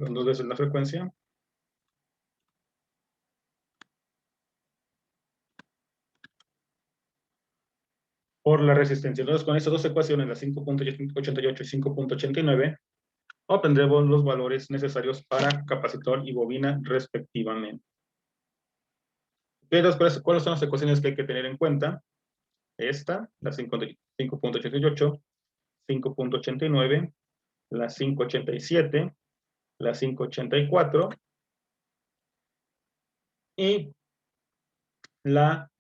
Son 2 veces la frecuencia. Por la resistencia. Entonces, con estas dos ecuaciones, las 5.88 y 5.89, obtendremos los valores necesarios para capacitor y bobina respectivamente. Entonces, ¿cuáles son las ecuaciones que hay que tener en cuenta? Esta, la 5.88, 5.89, la 5.87, la 5.84 y la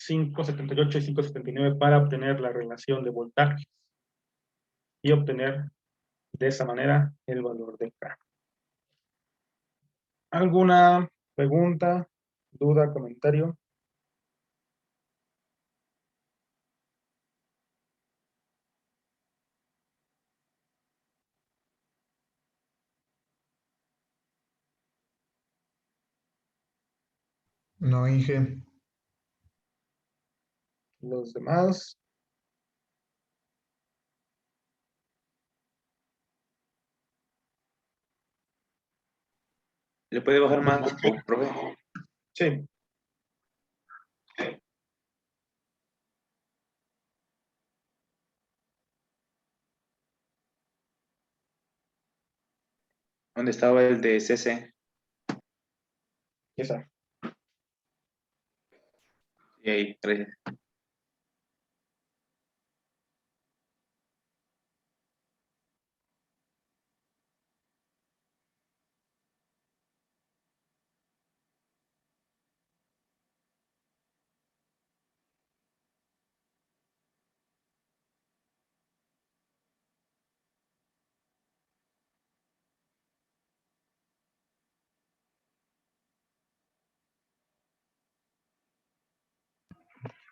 5.78 y 5.79 para obtener la relación de voltajes y obtener de esa manera el valor de K. ¿Alguna pregunta, duda, comentario? No, Inge. Los demás. ¿Le puede bajar más, profe? Sí. ¿Dónde estaba el de CC? Esa. Y ahí, gracias.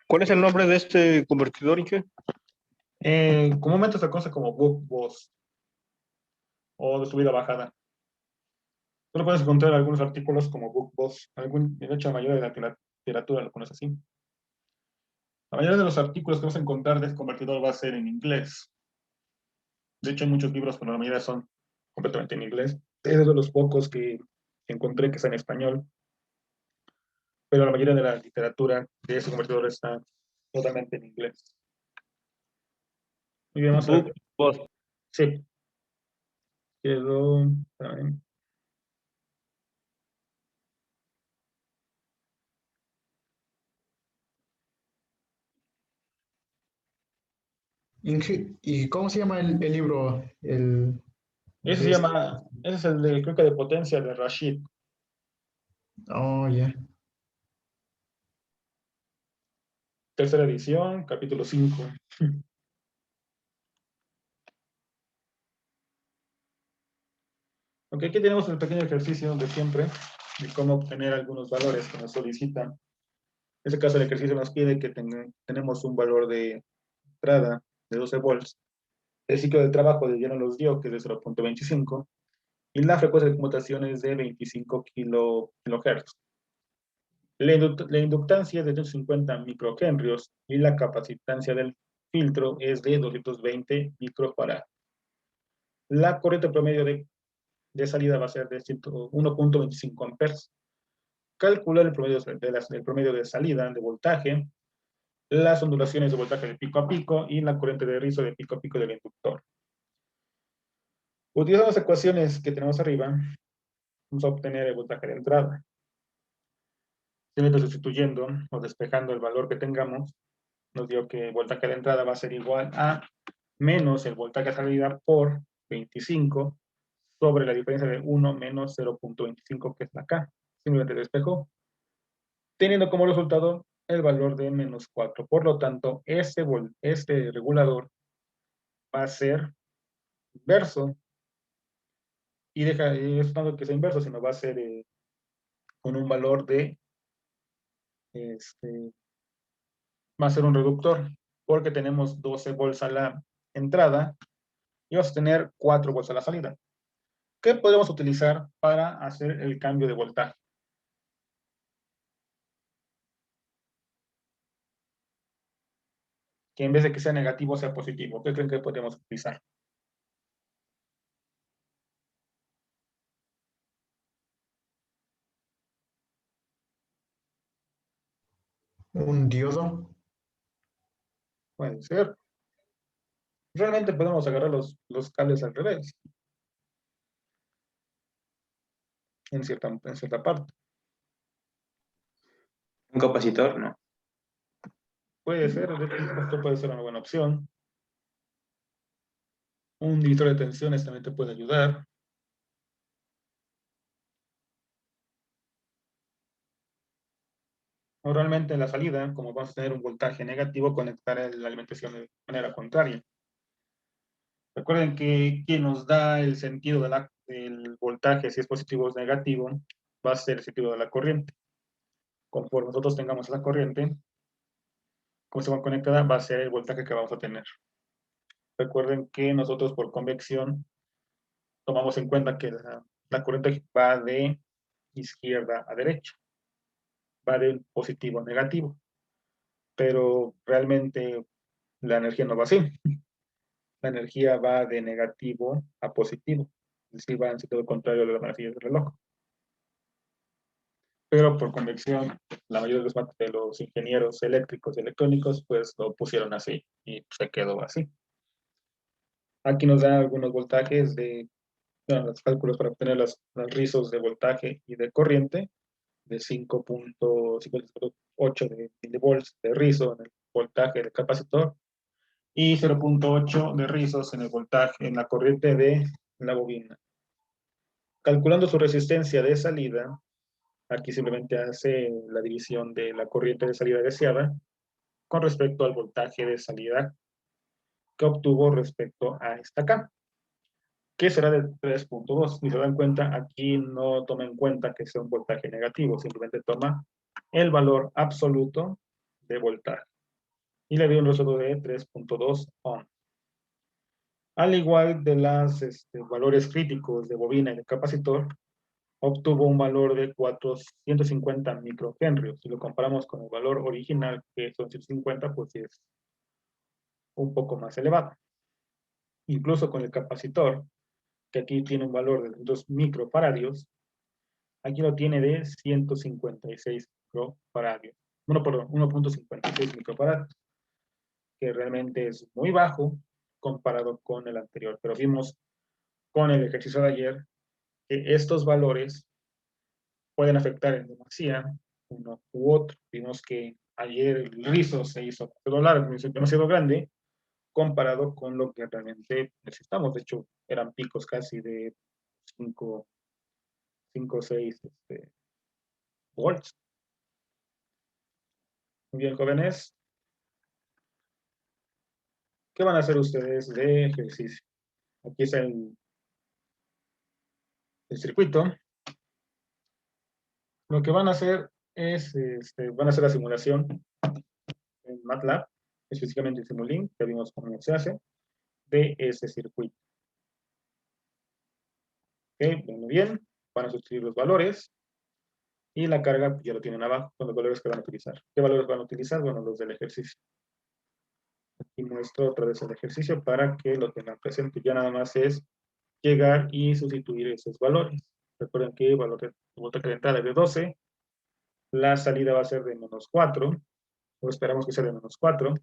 ¿Cuál es el nombre de este convertidor, Inge? Comúnmente se conoce como book-bus o de subida-bajada. Tú lo puedes encontrar en algunos artículos como book-bus. De hecho, la mayoría de la literatura lo conoce así. La mayoría de los artículos que vas a encontrar de este convertidor va a ser en inglés. De hecho, hay muchos libros, pero la mayoría son completamente en inglés. Es de los pocos que encontré que está en español. Pero la mayoría de la literatura de ese convertidor está totalmente en inglés. Muy bien, vamos a ver. Bus. Sí. Quedó. Inge, ¿y cómo se llama el libro? El, Ese se de este? llama. Ese es el de, creo que de potencia de Rashid. Oh, ya. Tercera edición, capítulo 5. Ok, aquí tenemos el pequeño ejercicio de siempre, de cómo obtener algunos valores que nos solicitan. En este caso, el ejercicio nos pide que tenemos un valor de entrada de 12 volts. El ciclo de trabajo ya nos los dio, que es de 0.25. Y la frecuencia de conmutación es de 25 kilohertz. La inductancia es de 250 microhenrios y la capacitancia del filtro es de 220 microfarad. La corriente promedio de salida va a ser de 1.25 amperes. Calcular el promedio de salida de voltaje, las ondulaciones de voltaje de pico a pico y la corriente de rizo de pico a pico del inductor. Utilizando las ecuaciones que tenemos arriba, vamos a obtener el voltaje de entrada. Simplemente sustituyendo o despejando el valor que tengamos, nos dio que el voltaje de entrada va a ser igual a menos el voltaje de salida por 25 sobre la diferencia de 1 menos 0.25, que es la K. Simplemente despejo, teniendo como resultado el valor de menos 4. Por lo tanto, este regulador va a ser inverso. Y es tanto que sea inverso, sino va a ser con un valor de, va a ser un reductor, porque tenemos 12 volts a la entrada y vamos a tener 4 volts a la salida. ¿Qué podemos utilizar para hacer el cambio de voltaje? Que en vez de que sea negativo, sea positivo. ¿Qué creen que podemos utilizar? ¿Un diodo? Puede ser. Realmente podemos agarrar los cables al revés, en cierta parte. Un capacitor, ¿no? Puede ser, de hecho, esto puede ser una buena opción. Un divisor de tensiones también te puede ayudar. O realmente en la salida, como vamos a tener un voltaje negativo, conectar la alimentación de manera contraria. Recuerden que quien nos da el sentido del voltaje, si es positivo o es negativo, va a ser el sentido de la corriente. Conforme nosotros tengamos esa corriente, como se va conectada, va a ser el voltaje que vamos a tener. Recuerden que nosotros por convección tomamos en cuenta que la corriente va de izquierda a derecha, va de positivo a negativo, pero realmente la energía no va así. La energía va de negativo a positivo, es decir, va en sentido contrario de la manecilla del reloj. Pero por convección, la mayoría de los ingenieros eléctricos y electrónicos, pues lo pusieron así y se quedó así. Aquí nos dan algunos voltajes bueno, los cálculos para obtener los rizos de voltaje y de corriente de 5.58 de milivolts de rizo en el voltaje del capacitor y 0.8 de rizos en el voltaje, en la corriente de la bobina. Calculando su resistencia de salida, aquí simplemente hace la división de la corriente de salida deseada con respecto al voltaje de salida que obtuvo respecto a esta acá, que será de 3.2. Y se dan cuenta, aquí no toma en cuenta que sea un voltaje negativo, simplemente toma el valor absoluto de voltaje. Y le dio un resultado de 3.2 ohms. Al igual de los valores críticos de bobina y de capacitor, obtuvo un valor de 450 microhenrios. Si lo comparamos con el valor original, que son 150, pues es un poco más elevado. Incluso con el capacitor, que aquí tiene un valor de 2 microfaradios, aquí lo tiene de 156 microfaradios. Bueno, perdón, 1.56 microfaradios, que realmente es muy bajo comparado con el anterior. Pero vimos con el ejercicio de ayer que estos valores pueden afectar en demasía uno u otro. Vimos que ayer el rizo se hizo demasiado grande comparado con lo que realmente necesitamos. De hecho, eran picos casi de 5 o 6 volts. Muy bien, jóvenes. ¿Qué van a hacer ustedes de ejercicio? Aquí está el circuito. Lo que van a hacer es, van a hacer la simulación en MATLAB, específicamente en Simulink, que vimos cómo se hace, de ese circuito. Ok, muy bien. Van a sustituir los valores. Y la carga pues, ya lo tienen abajo con los valores que van a utilizar. ¿Qué valores van a utilizar? Bueno, los del ejercicio. Aquí muestro otra vez el ejercicio para que lo tengan presente. Ya nada más es llegar y sustituir esos valores. Recuerden que el valor de voltaje de entrada es de 12, la salida va a ser de -4, o esperamos que sea de -4,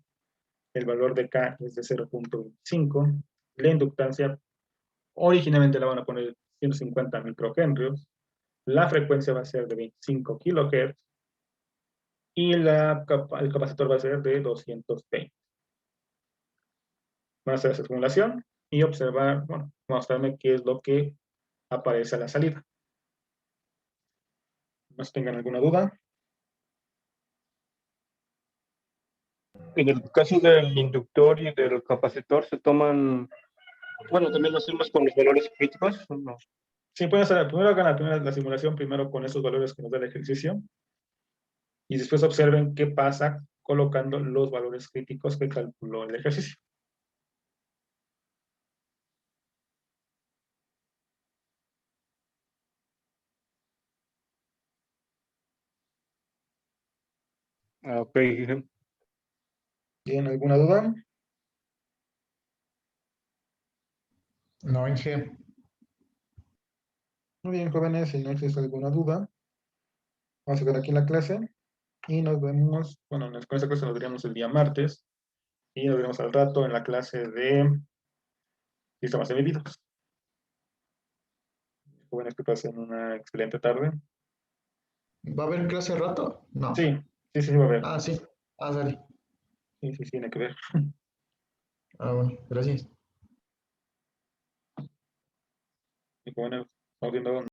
el valor de K es de 0.25, la inductancia originalmente la van a poner 150 microhenrios, la frecuencia va a ser de 25 kHz y el capacitor va a ser de 220. Van a hacer esa simulación y observar, bueno, mostrarme qué es lo que aparece a la salida. No sé si tengan alguna duda. En el caso del inductor y del capacitor se toman, bueno, también lo hacemos con los valores críticos, ¿no? Sí, pueden hacer, primero hagan la simulación primero con esos valores que nos da el ejercicio y después observen qué pasa colocando los valores críticos que calculó el ejercicio. Ah, ok. ¿Tienen alguna duda? No, Inge. Muy bien, jóvenes, si no existe alguna duda, vamos a ver aquí en la clase. Y nos vemos, bueno, con esta clase nos veríamos el día martes. Y nos veremos al rato en la clase de sistemas embebidos. Jóvenes, que pasen una excelente tarde. ¿Va a haber clase al rato? No. Sí, sí, sí, va a haber. Ah, sí. Ah, dale. Sí, sí, sí, tiene que ver. Ah, bueno, gracias. Y jóvenes, estamos viendo